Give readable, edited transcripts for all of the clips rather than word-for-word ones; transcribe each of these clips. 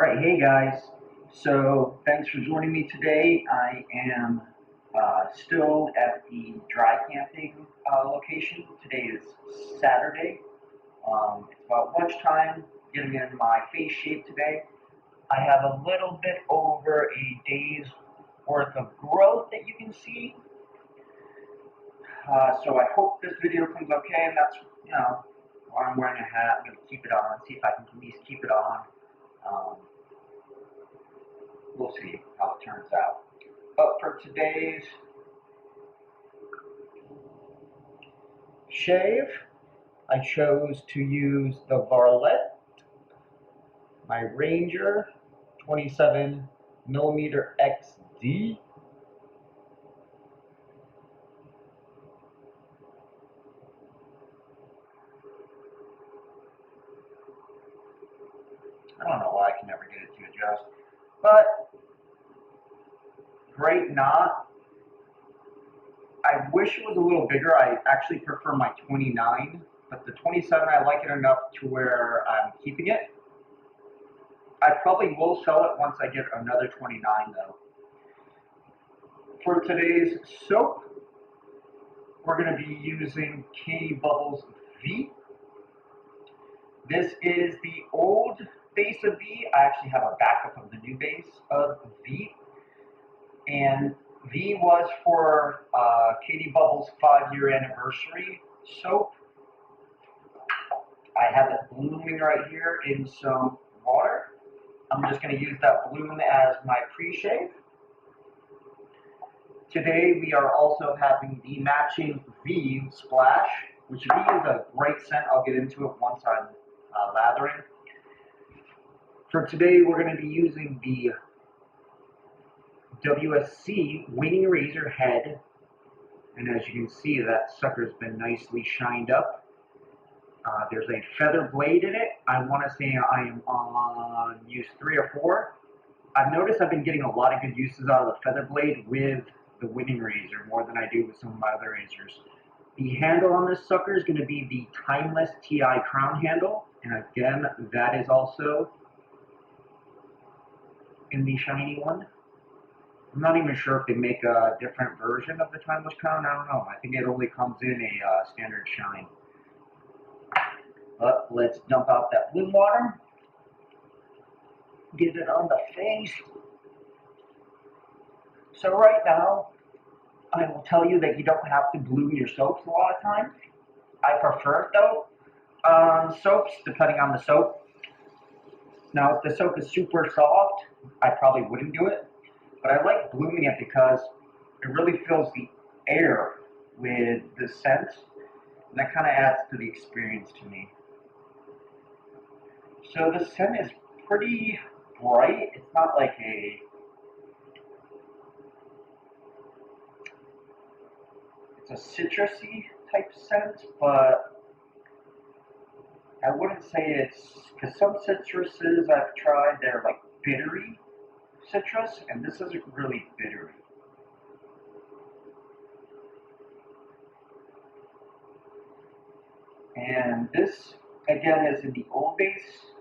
Alright, hey guys. So thanks for joining me today. I am still at the dry camping location. Today is Saturday. It's about lunchtime, getting in my face shape today. I have a little bit over a day's worth of growth that you can see. So I hope this video comes okay, and that's, why I'm wearing a hat. I'm going to keep it on, see if I can at least keep it on. We'll see how it turns out. But for today's shave, I chose to use the Varlet, my Ranger 27mm XD. I don't know why I can never get it to adjust, but great knot. I wish it was a little bigger. I actually prefer my 29, but the 27 I like it enough to where I'm keeping it. I probably will sell it once I get another 29 though. For today's soap, we're going to be using Catie Bubbles V. This is the old base of V. I actually have a backup of the new base of V. And V was for Catie Bubbles' 5-year anniversary soap. I have it blooming right here in some water. I'm just going to use that bloom as my pre-shave. Today we are also having the matching V splash, which V is a great scent. I'll get into it once I'm lathering. For today we're going to be using the WSC winning razor head, and as you can see, that sucker's been nicely shined up. There's a feather blade in it. I want to say I am on use 3 or 4. I've noticed I've been getting a lot of good uses out of the feather blade with the winning razor, more than I do with some of my other razors. The handle on this sucker is going to be the Timeless TI crown handle, and again, that is also in the shiny one. I'm not even sure if they make a different version of the Timeless crown. I don't know. I think it only comes in a standard shine. But let's dump out that bloom water. Get it on the face. So right now, I will tell you that you don't have to bloom your soaps a lot of times. I prefer it though. Soaps, depending on the soap. Now, if the soap is super soft, I probably wouldn't do it. But I like blooming it because it really fills the air with the scent. And that kind of adds to the experience to me. So the scent is pretty bright. It's not like it's a citrusy type scent, but I wouldn't say it's, because some citruses I've tried, they're like bittery citrus, and this isn't really bittery. And this, again, is in the old base.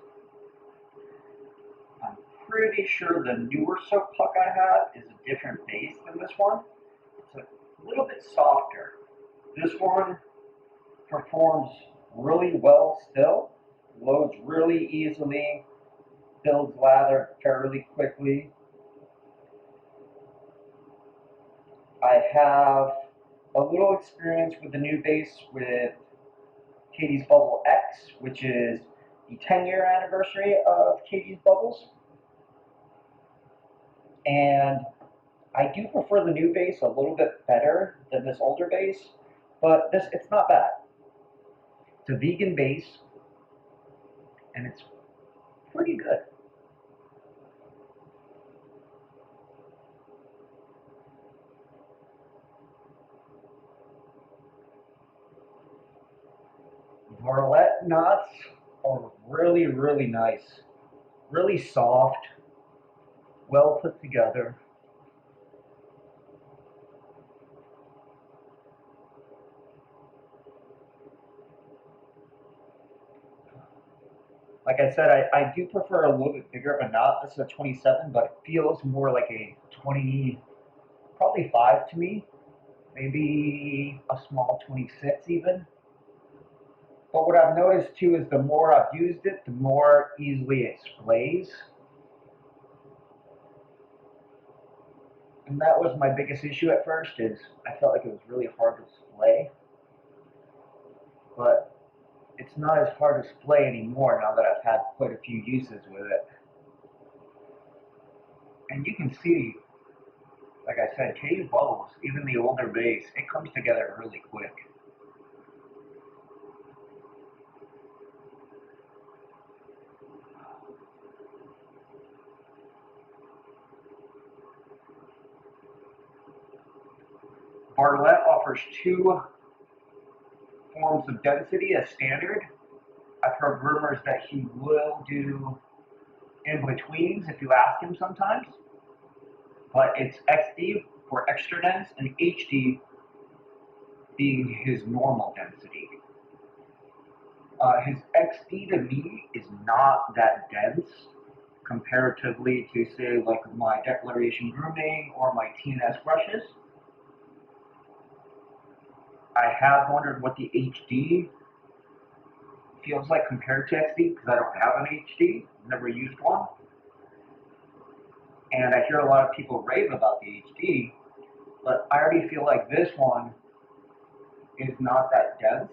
I'm pretty sure the newer soap puck I have is a different base than this one. It's a little bit softer. This one performs really well still, loads really easily, builds lather fairly quickly. I have a little experience with the new base with Catie's Bubble X, which is the 10-year anniversary of Catie's Bubbles. And I do prefer the new base a little bit better than this older base, but it's not bad. It's a vegan base, and it's pretty good. Varlet knots are really, really nice. Really soft, well put together. Like I said, I do prefer a little bit bigger of a knot. This is a 27, but it feels more like a 20, probably 5 to me. Maybe a small 26 even. But what I've noticed too is the more I've used it, the more easily it splays. And that was my biggest issue at first, is I felt like it was really hard to splay. But it's not as hard to splay anymore now that I've had quite a few uses with it. And you can see, like I said, Catie bubbles, even the older base, it comes together really quick. Varlet offers 2 forms of density as standard. I've heard rumors that he will do in-betweens if you ask him sometimes. But it's XD for extra dense and HD being his normal density. His XD to me is not that dense comparatively to, say, like my Declaration Grooming or my TNS brushes. I have wondered what the HD feels like compared to XD, because I don't have an HD, never used one. And I hear a lot of people rave about the HD, but I already feel like this one is not that dense.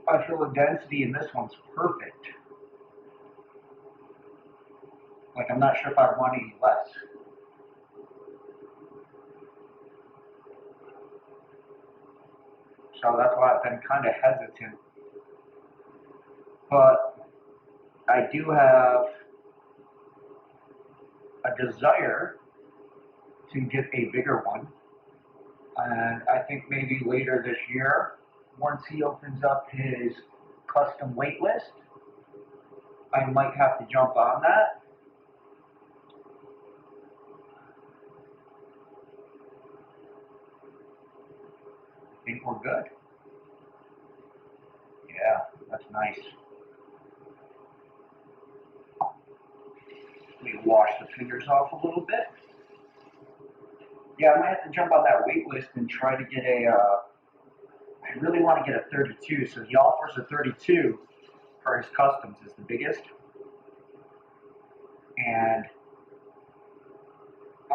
I feel the density in this one's perfect. Like, I'm not sure if I want any less. So that's why I've been kind of hesitant. But I do have a desire to get a bigger one. And I think maybe later this year, once he opens up his custom wait list, I might have to jump on that. I think we're good. Yeah, that's nice. Let me wash the fingers off a little bit. Yeah, I might have to jump on that wait list and try to get a, I really want to get a 32, so he offers a 32 for his customs is the biggest. And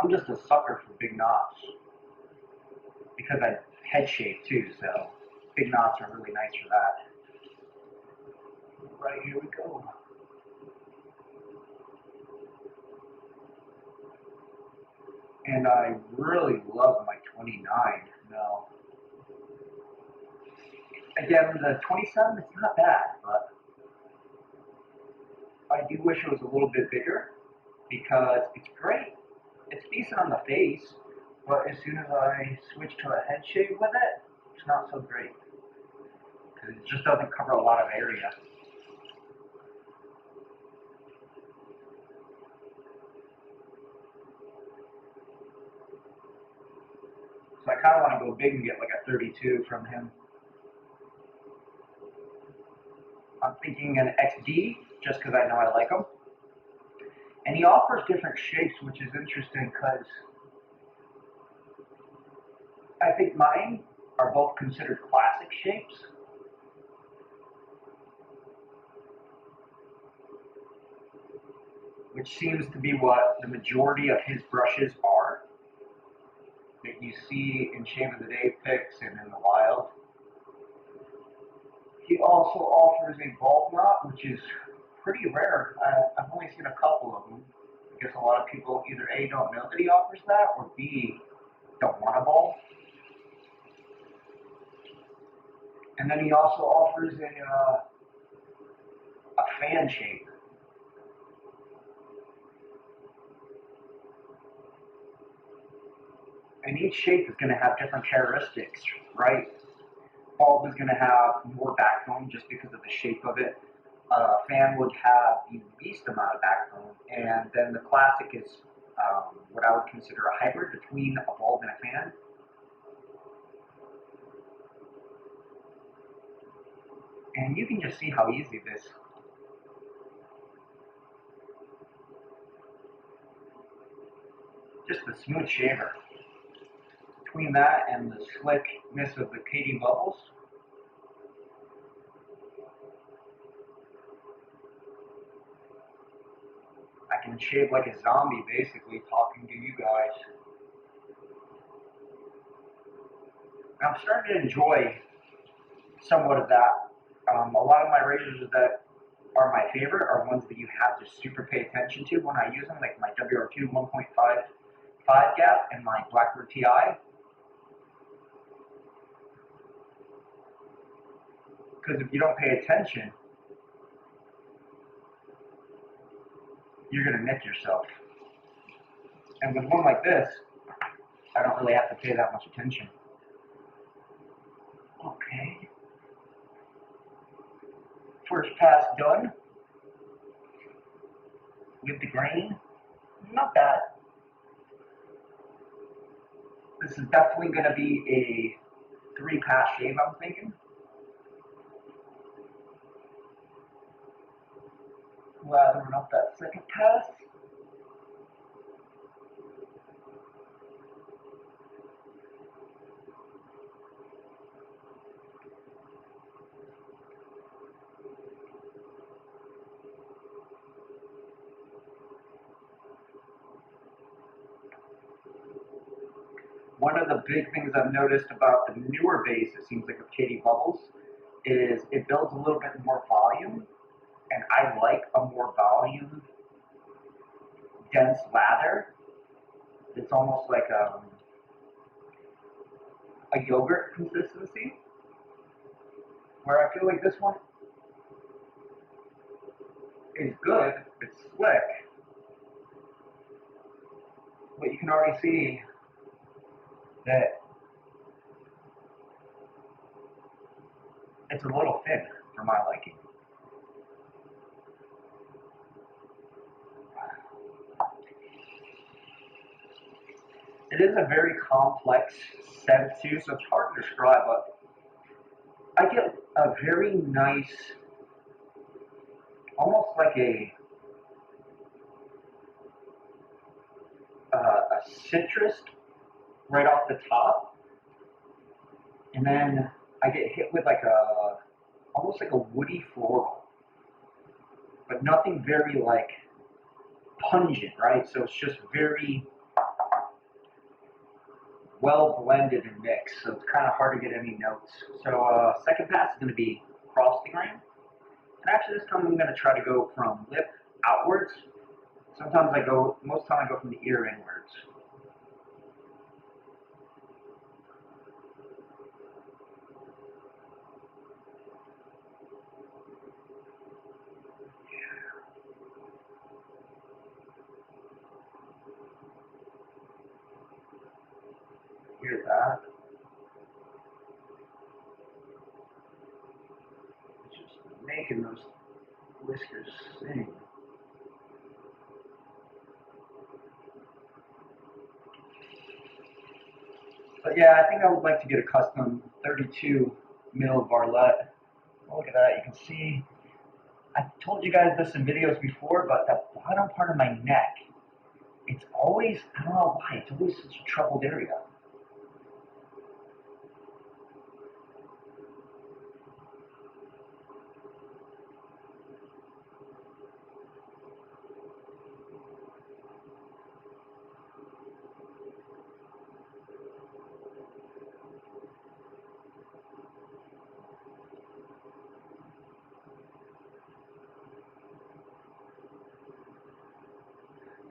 I'm just a sucker for big knots, because I head shave too, so big knots are really nice for that. Right, here we go. And I really love my 29 now. Again, the 27, it's not bad, but I do wish it was a little bit bigger, because it's great. It's decent on the face, but as soon as I switch to a head shave with it, it's not so great, because it just doesn't cover a lot of area. So I kind of want to go big and get like a 32 from him. I'm thinking an XD, just because I know I like them. And he offers different shapes, which is interesting, because I think mine are both considered classic shapes. Which seems to be what the majority of his brushes are, that you see in Shave of the Day pics and in the wild. He also offers a bulb knot, which is pretty rare. I've only seen a couple of them. I guess a lot of people either A, don't know that he offers that, or B, don't want a bulb. And then he also offers a fan shape. And each shape is going to have different characteristics, right? Bulb is going to have more backbone just because of the shape of it. Fan would have the least amount of backbone, and then the classic is what I would consider a hybrid between a bulb and a fan. And you can just see how easy this. Just the smooth shaver. Between that and the slickness of the Catie bubbles, I can shave like a zombie basically talking to you guys. And I'm starting to enjoy somewhat of that. A lot of my razors that are my favorite are ones that you have to super pay attention to when I use them, like my WR2 1.5 gap and my Blackbird TI. Because if you don't pay attention, you're going to nick yourself. And with one like this, I don't really have to pay that much attention. Okay. First pass done. With the grain. Not bad. This is definitely going to be a 3-pass shave, I'm thinking. Lathering up that second pass. One of the big things I've noticed about the newer base, it seems like, of Catie Bubbles, is it builds a little bit more volume, and I like a more volume, dense lather. It's almost like a yogurt consistency, where I feel like this one is good, it's slick, but you can already see that it's a little thin for my liking. It is a very complex scent too, so it's hard to describe, but I get a very nice, almost like a citrus right off the top, and then I get hit with like almost like a woody floral, but nothing very like pungent, right? So it's just very well blended and mixed, so it's kind of hard to get any notes. So second pass is going to be across the grain, and actually this time I'm going to try to go from lip outwards. Sometimes most time I go from the ear inwards. Hear that? Just making those whiskers sing. But yeah, I think I would like to get a custom 32mm Varlet. Oh, look at that, you can see, I told you guys this in videos before, but that bottom part of my neck, it's always, I don't know why, it's always such a troubled area.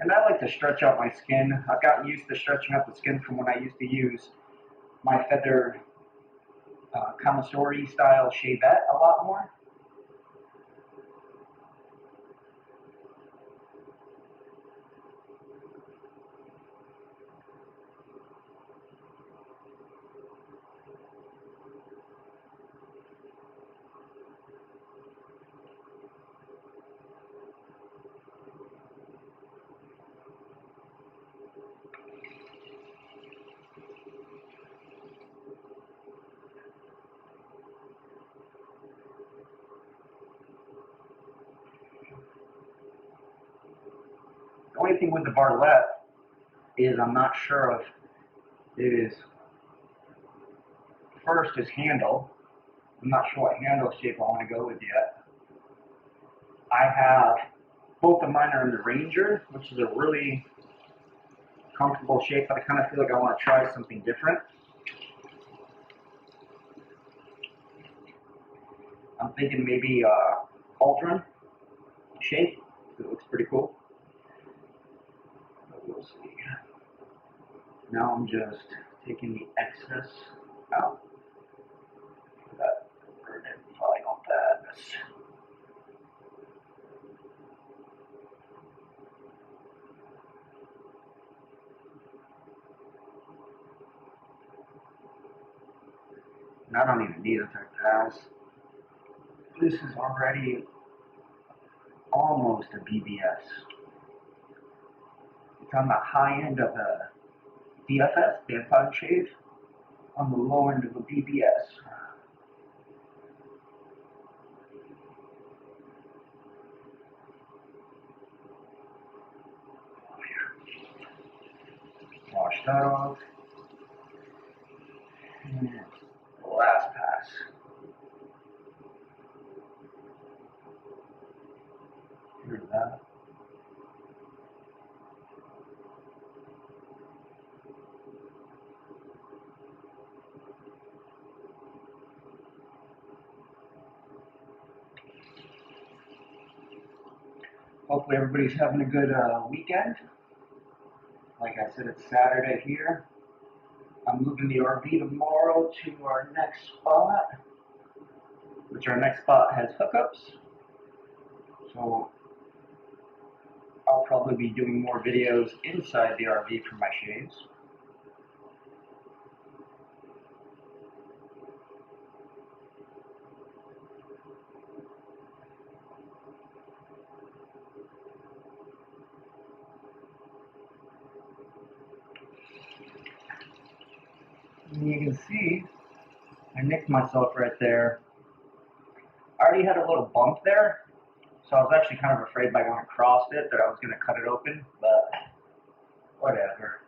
And I like to stretch out my skin. I've gotten used to stretching out the skin from when I used to use my feather Kamasori style shavette a lot more. only thing with the Varlet is I'm not sure of is first his handle. I'm not sure what handle shape I want to go with yet. I have both of mine are in the Ranger, which is a really comfortable shape, but I kind of feel like I want to try something different. I'm thinking maybe Aldrin shape. It looks pretty cool. But we'll see. Now I'm just taking the excess out. That probably not bad. And I don't even need a thick pass. This is already almost a BBS. It's on the high end of a DFS, Vampire and Shave, on the low end of a BBS. Wash that off. And last pass. Here's that. Hopefully everybody's having a good weekend. Like I said, it's Saturday here. I'm moving the RV tomorrow to our next spot, which our next spot has hookups. So I'll probably be doing more videos inside the RV for my shaves. And you can see I nicked myself right there. I already had a little bump there, so I was actually kind of afraid by going across it that I was going to cut it open, but whatever.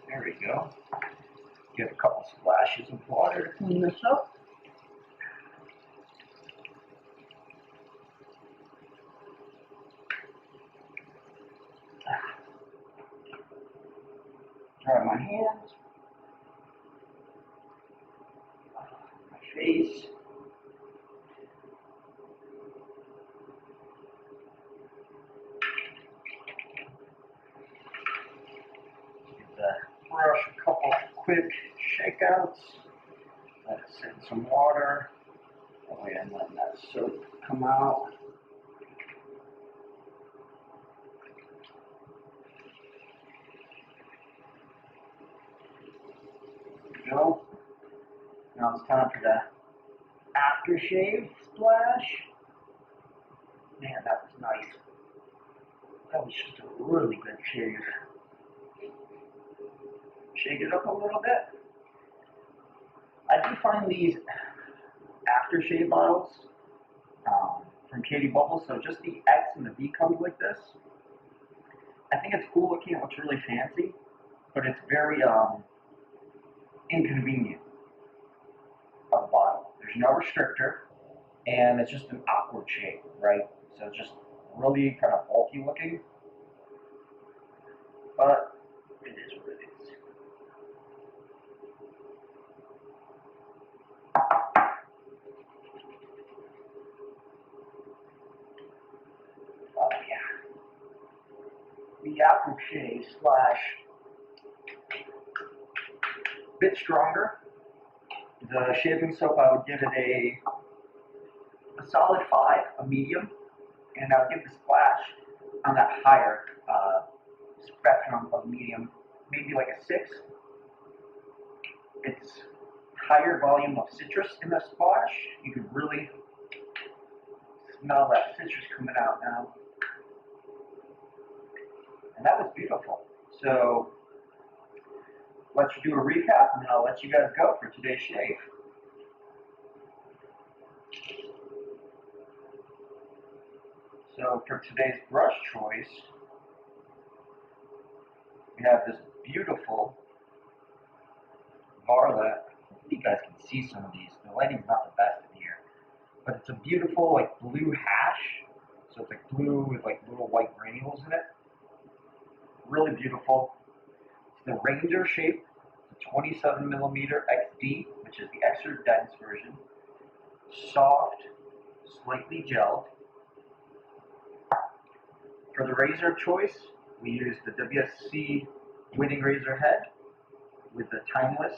There we go. Get a couple splashes of water to clean this up. Dry my hands, my face. Give the brush a couple quick shakeouts. Let it sit in some water. That way I'm letting that soap come out. Go. Now it's time for the aftershave splash. Man, that was nice. That was just a really good shave. Shake it up a little bit. I do find these aftershave bottles from Catie Bubbles, so just the X and the V comes like this. I think it's cool looking, it looks really fancy, but it's very inconvenient of a bottle. There's no restrictor, and it's just an awkward shape, right? So it's just really kind of bulky looking, but it is what it is. Oh yeah. The aftershave splash, bit stronger. The shaving soap, I would give it a solid 5, a medium, and I would give the splash on that higher spectrum of medium, maybe like a 6. It's higher volume of citrus in the splash. You can really smell that citrus coming out now. And that was beautiful. So let's do a recap, and then I'll let you guys go for today's shave. So for today's brush choice, we have this beautiful Varlet. I think you guys can see some of these. The lighting's not the best in here, but it's a beautiful like blue hash. So it's like blue with like little white granules in it. Really beautiful. It's the Ranger shape, the 27mm XD, which is the extra dense version. Soft, slightly gelled. For the razor of choice, we use the WSC winning razor head with the timeless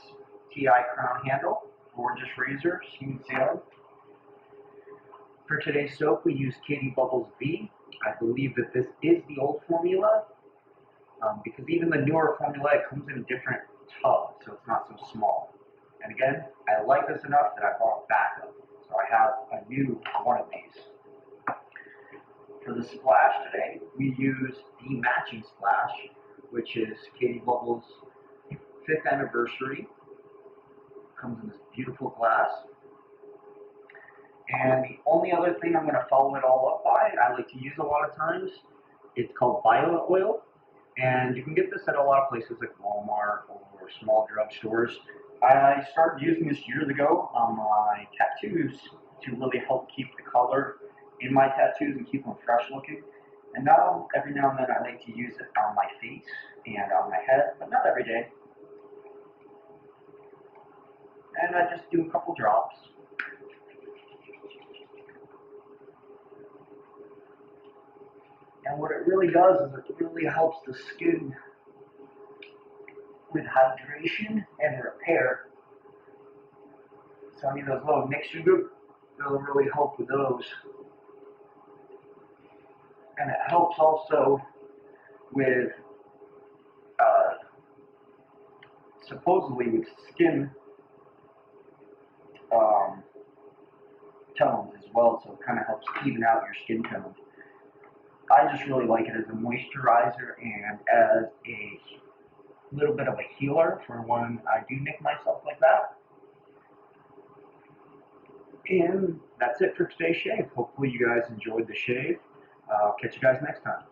TI crown handle. Gorgeous razor, smooth sailing. For today's soap, we use Catie Bubbles V. I believe that this is the old formula, because even the newer formula, it comes in a different tub, so it's not so small. And again, I like this enough that I bought a backup, so I have a new one of these. For the splash today, we use the matching splash, which is Catie Bubbles' 5th anniversary. Comes in this beautiful glass. And the only other thing I'm going to follow it all up by, I like to use a lot of times, it's called violet oil. And you can get this at a lot of places like Walmart or small drugstores. I started using this years ago on my tattoos to really help keep the color in my tattoos and keep them fresh looking. And now, every now and then, I like to use it on my face and on my head, but not every day. And I just do a couple drops. And what it really does is it really helps the skin with hydration and repair. So I mean, those little mixture group, they'll really help with those. And it helps also with, supposedly with skin tones as well, so it kind of helps even out your skin tone. I just really like it as a moisturizer and as a little bit of a healer for when I do nick myself like that. And that's it for today's shave. Hopefully you guys enjoyed the shave. I'll catch you guys next time.